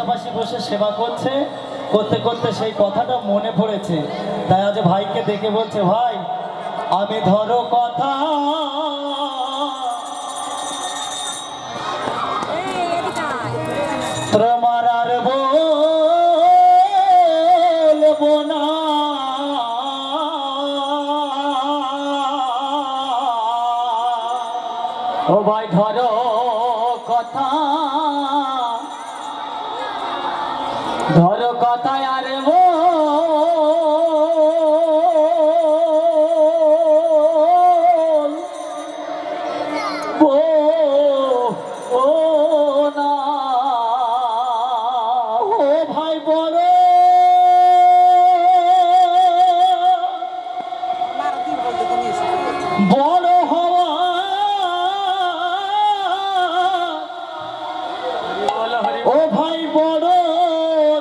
পাশাপাশি বসে সেবা করছে, করতে করতে সেই কথাটা মনে পড়েছে। তাই আজ ভাইকে দেখে বলছে, ভাই আমি ধরো কথা তোমার আর বলবো না, ও ভাই ধরো কথা, ধরো কথা আর ও না, ও ভাই বড় বড় হওয়া ও ভাই বড়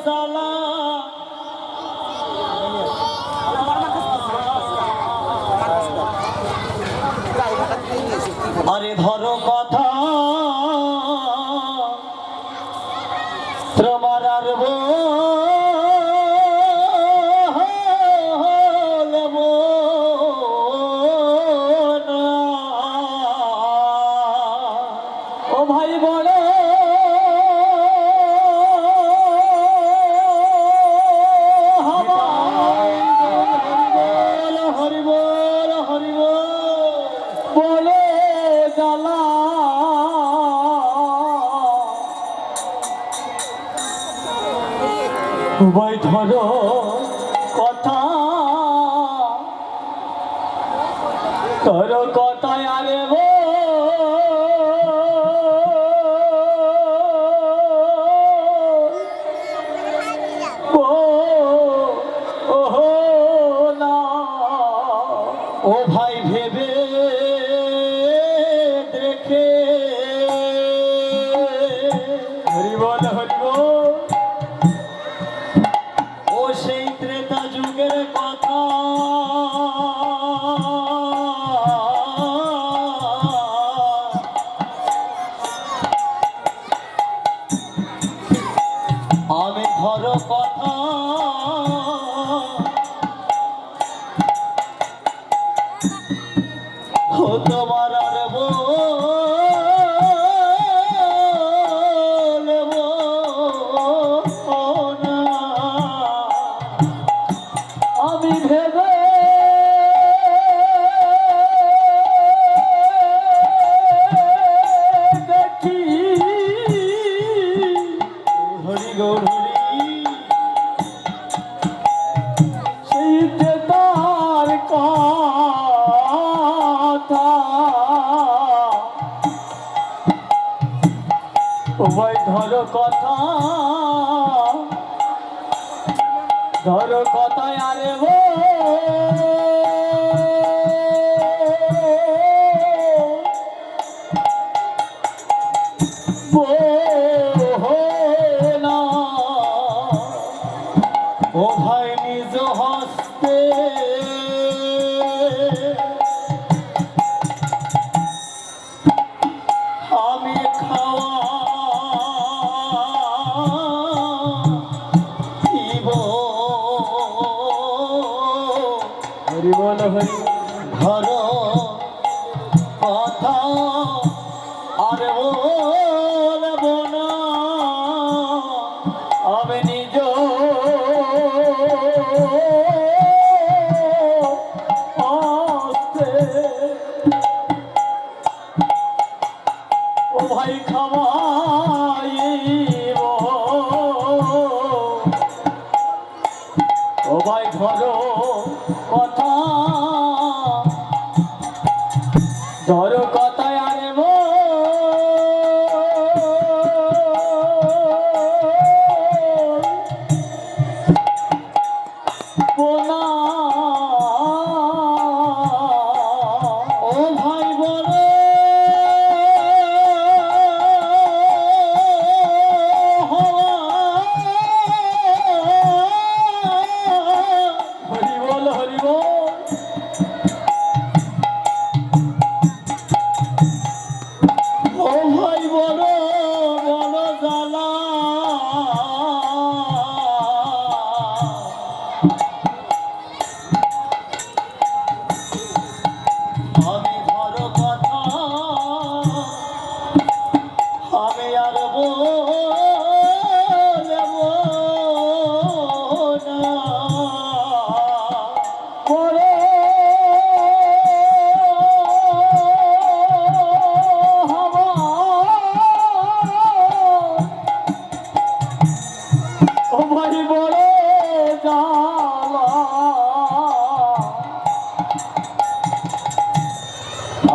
জ্বালা, আরে ধরো কথা তোমার আর বলবো না, ও ভাই বড় ভাই ধরো কথা, ধরো কথায় আরে ও না, ও ভাই ভেবে দেখে, হরি বল হরি বল, ও সেই ত্রেতা যুগের কথা, আমি ধরো কথা ও তোমার আর বলবো না, আমি ভেবে দেখি, হরি গৌরী সেই যে তার কথা, ও ভাই ধরো কথা, ধরো কথায় আরে না, ও ভাই নিজ হস্তে আমি খাওয়াইব, হরি বল হরি, ধরো কথা আর বলবো না, আমি নিজ হস্তে ও ভাই খাওয়াইব, ও ভাই ধরো কথা ও ভাই বড় জ্বালা,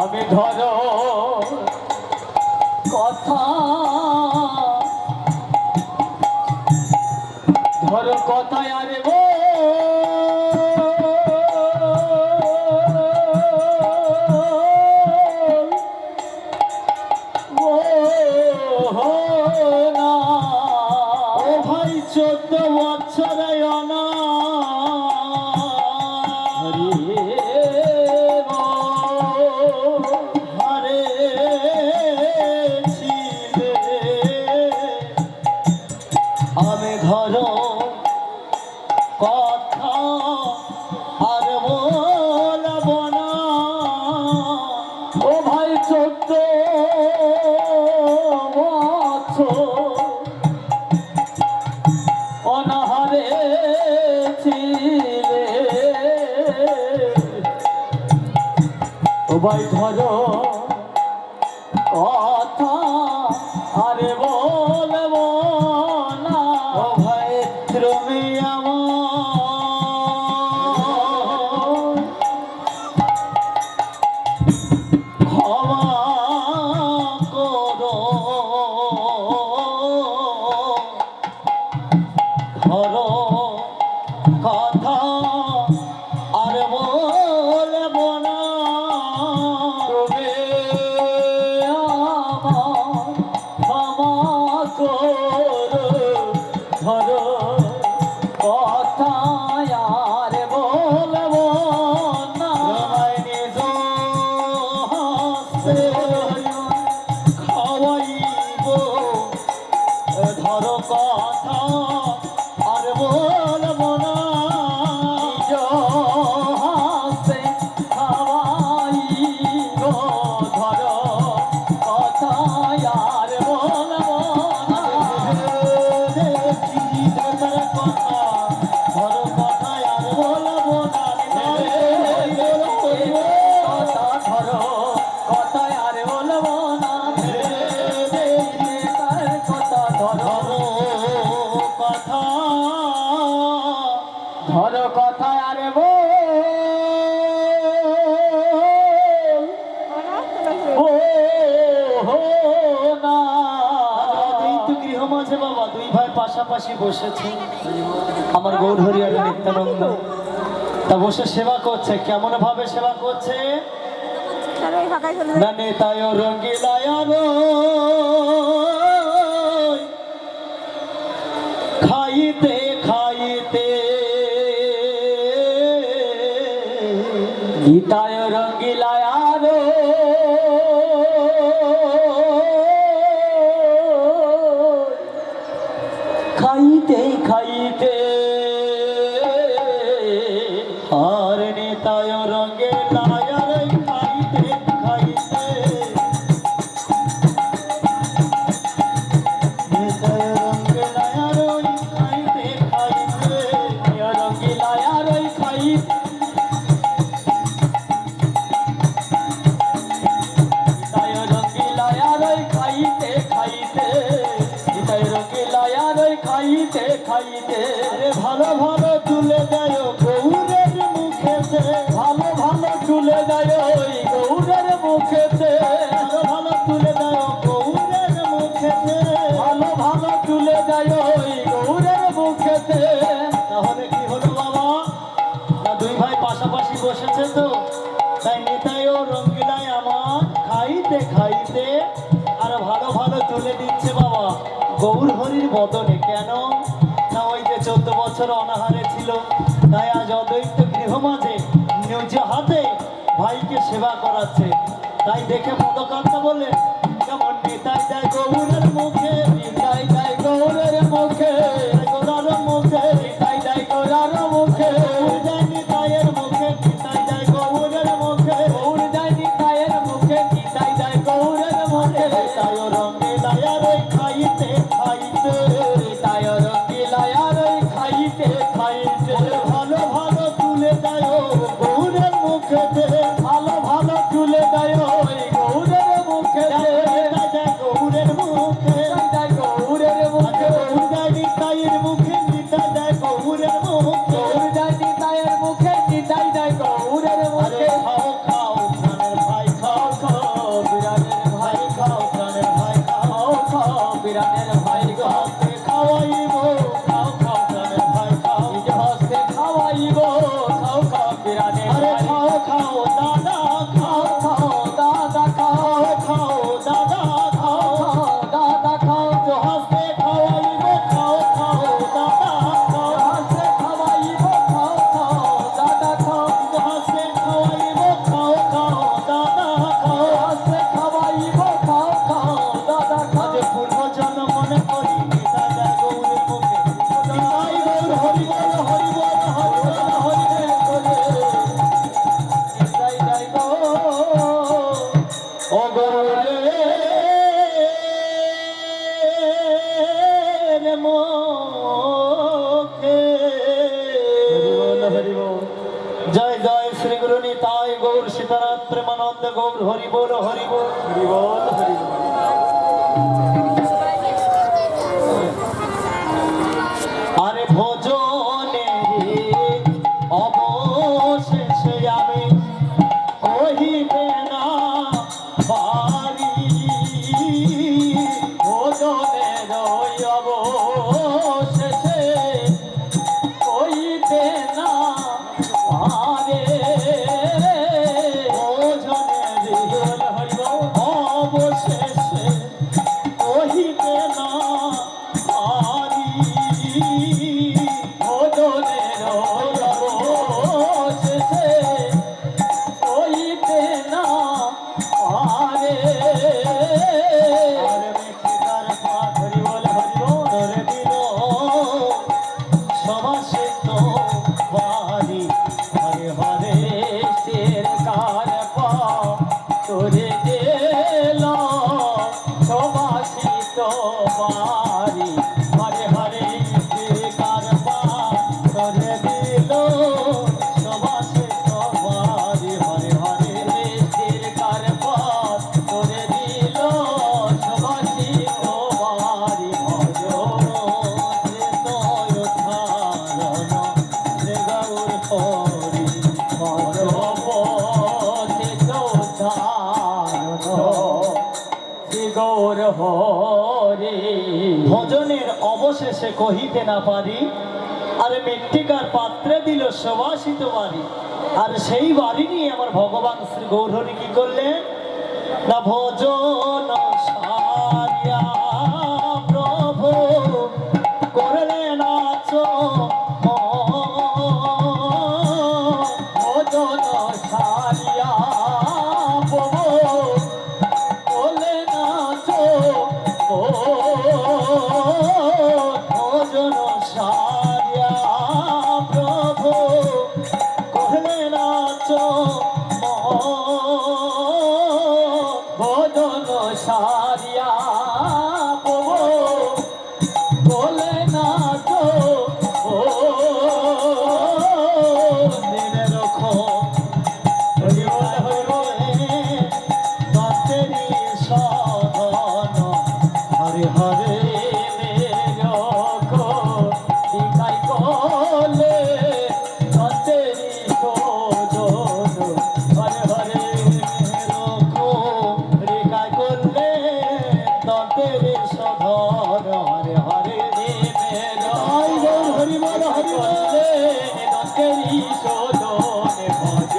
আমি ধরো কথা, ধরো কথায় আরে গো না, ও ভাই 14 বছরে অনা হারে ছিলে, আমি ধরো কথা আর বলব না, ও ভাই 14 বছর অনাহারে ছিলে, ও ভাই ধরো কথা আরে বলব না, ও ভাই তুমি আমার ক্ষমা করো, ধরো কথা আর বলব না, তুমি আমার ক্ষমা করো, ধরো কথা আর বলব না, নিজ হাসে খাওয়াইব, ধরো কথা আর বলব না, নিজ হাসে খাওয়াইব, ধরো কথা আর বলব না, দেখি ধরো কথা, ধরো কথা আর বলব না, কথা ধরো কথা আর বলব না, কথা ধরো কথা, ধরো কথা আরে না। তো গৃহ মাঝে বাবা দুই ভাই পাশাপাশি বসেছে, আমার গৌর হরিয়ার নিত্যানন্দ তা বসে সেবা করছে। কেমন ভাবে সেবা করছে? না নেতায় রঙ্গিলায়ার খাইতে খাইতে, গীতায় রঙ্গিলায়ার খাইতে খাইতে, আর নেতায় রঙ্গিলায়ার খাইতে খাইতে, নেতায় রঙ্গিলায়ার খাইতে খাইতে, রঙ্গিলায়ার খাইতে, খাইতে খাইতে, খাইতে খাইতে, আরে ভালো ভালো তুলে দেয় গৌরের মুখেতে, ভালো ভালো তুলে দেয় ওই গৌরের মুখেতে, ভালো ভালো তুলে দেয় গৌরের মুখেতে, ভালো ভালো তুলে দেয় ওই গৌরের মুখেতে। তাহলে কি হলো বাবা? না দুই ভাই পাশাপাশি বসেছে তো, তাই নেতাই ও রঙ্গিলায় আমার খাইতে খাইতে আর ভালো ভালো তুলে দিচ্ছে বাবা গৌর হরির বদনে। কেন না ওই যে 14 বছর অনাহারে ছিল, তাই আজ অদ্বৈত গৃহ মাঝে নিজ হাতে ভাইকে সেবা করাচ্ছে। তাই দেখে পদকান্তা বললেন কেমন নিতাই দেয় গৌরের মুখে, নিতাই দেয় গৌরের মুখে, গৌরার মুখে, নিতাই দেয় গৌরার মুখে, নিতাইয়ের মুখে, নিতাই দেয় গৌরের মুখে, গৌর দেয় নিতাইয়ের মুখে, নিতাই দেয় গৌরের মুখে। তাই রঙ্গিলায়ার খাইতে খাইতে, তাই রঙ্গিলায়ার খাইতে খাইতে, ভালো ভালো তুলে দেয় গৌরের মুখেতে, ভালো ভালো তুলে দেয় গৌরের মুখেতে। প্রেমানন্দ গৌর হরি বল হরি বল হরি বল হরি বল। আরে ভোজনে অবশেষে আমি কহিতে না পারি, ভোজনের অবশেষে কহিতে না পারে, ভোজনের অবশেষে কহিতে না পারি, ভোজনের অবশেষে কহিতে না পারে। আর মেঘিকার পাত হরি বল হরি বল ধরে দিল সবাসিত বাড়ি, হরে হরে শের কার পা তোরে দিল সবাসিত বাড়ি, হরে হরে শের কার পা তোরে দিল সবাসিত বাড়ি, হরে হরে শের কার পা তোরে দিল সবাসিত বাড়ি। গৌর হরি ভজনের অবশেষে কহিতে না পারি, আর মৃত্তিকার পাত্রে দিল সুবাসিত বাড়ি। আর সেই বাড়ি নিয়ে আমার ভগবান শ্রী গৌরহরি কি করলেন না ভজন সারিয়া প্রভু করলেন ভজন সারিয়া প্রভু ভজন সারিয়া প্রভু কহলে নাচ, ভজন সারিয়া প্রভু বলে নাচ, দিনে রখো তন্ত্রেরই সাধন, হরে হরে রখো দিকাই কলে তন্ত্রেরই শোধন, হরে হরে রখো দিকাই করলে তন্ত্রেরই শোধন, হরে হরে হরি বল হরি বল তন্ত্রেরই শোধন, ভজ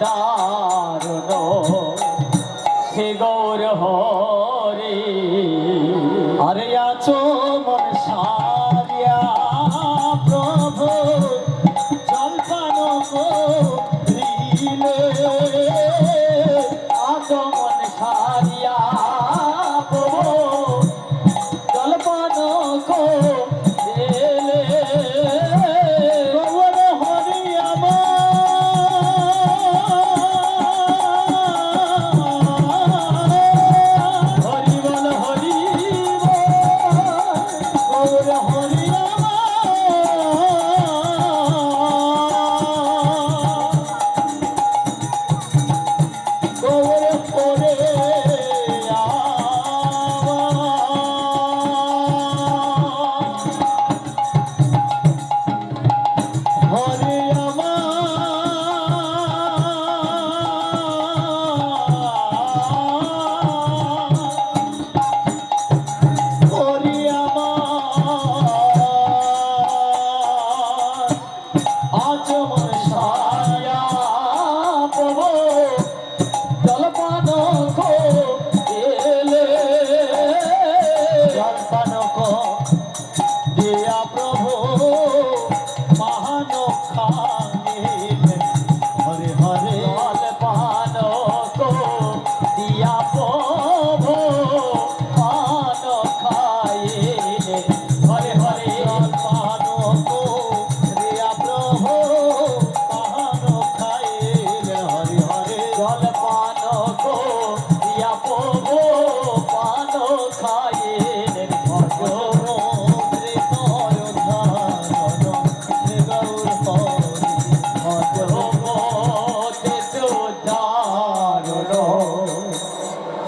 দারুণ হে গৌর হরি। আরে আছো মন সারিয়া প্রভু জলপান করিলে, আছো মন সারিয়া প্রভু জলপান করিলে, গৌর হরি আমার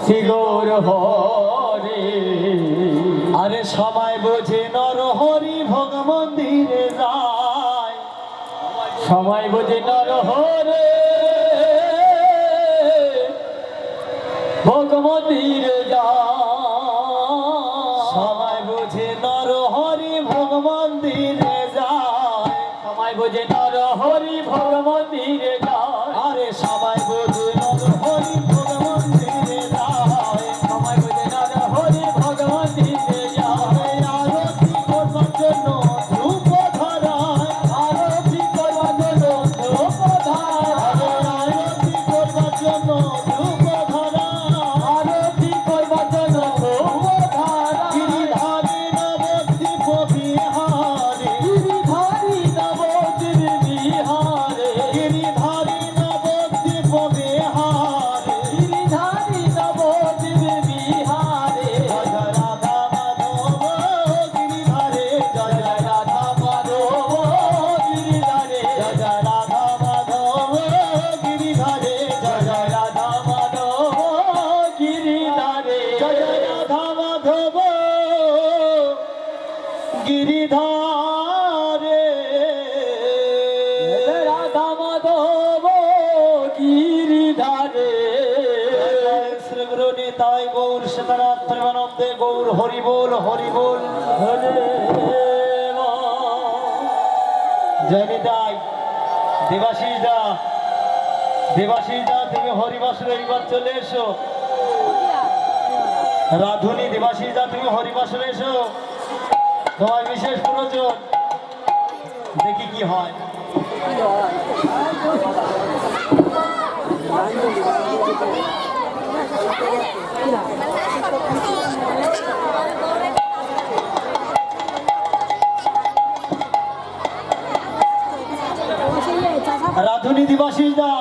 শিগর হরে আরে সময় বোঝে নর হরি ভোগ মন্দিরে যায় সময় বোঝে নর হরে ভোগ মন্দিরে যায় সময় বোঝে নর হরি ভোগ মন্দিরে যায় সময় বোঝে নর হরি ভোগ মন্দিরে যায় আরে সময় বোঝে নর হরি ভোগ মন্দিরে যায় সময় বোঝে নর হরি ভোগ মন্দিরে যায় আরতি করবার জন্য ধূপ ধরায় আরতি করবার জন্য ধূপ ধরায় আরতি করবার জন্য ধূপ ধরায় আরতি করবার জন্য ধূপ ধরায় গিরিধারী নবদ্বীপ বিহারে গিরিধারী নবদ্বীপ বিহারে গিরিধারী নবদ্বীপ বিহারে গিরিধারী নবদ্বীপ বিহারে জয় রাধা মাধব গিরিধারে জয় রাধা মাধব গিরিধারে জয় রাধা মাধব গিরিধারে জয় রাধা মাধব গিরিধারে জয় রাধা মাধব গিরিধারে রাধা মাধব গিরিধারে শ্রী গুরু নিতাই গৌর সীতানাথ প্রেমানন্দে গৌর হরি বল হরে জয় নিতাই দেবাশিস দা তুমি হরিবাসরে এইবার চলে এসো রাধুনী দেবাশিস দা তুমি হরিবাসরে এসো তোমার বিশেষ প্রয়োজন দেখি কি হয় রাধুনী দিবাশিস দা